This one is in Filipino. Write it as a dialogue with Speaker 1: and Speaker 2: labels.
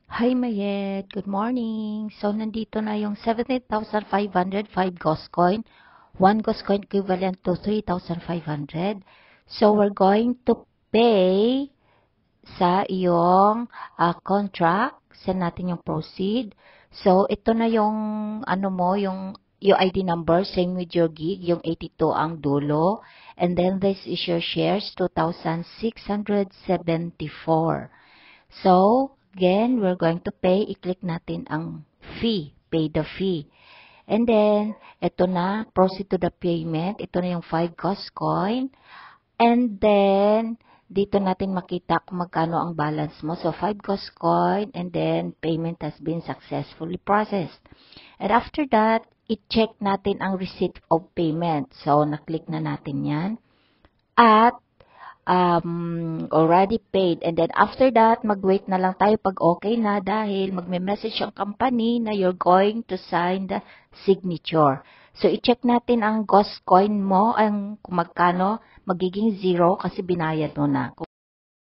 Speaker 1: Hi Mayet, good morning. So nandito na yung 17,505 Ghost Coin. 1 Ghost Coin equivalent to 3,500. So we're going to pay sa iyong contract. Send natin yung proceed. So ito na yung yung ID number, same with your gig, yung 82 ang dulo. And then this is your shares, 2,674. So, again, we're going to pay. I-click natin ang fee. Pay the fee. And then, ito na, proceed to the payment. Ito na yung 5 Ghost Coin. And then, dito natin makita kung magkano ang balance mo. So, 5 Ghost Coin and then payment has been successfully processed. And after that, i-check natin ang receipt of payment. So, na-click na natin yan. At already paid. And then after that, mag-wait na lang tayo pag okay na dahil magme-message ang company na you're going to sign the signature. So, i-check natin ang Ghost Coin mo, kung magkano, magiging 0 kasi binayad mo na.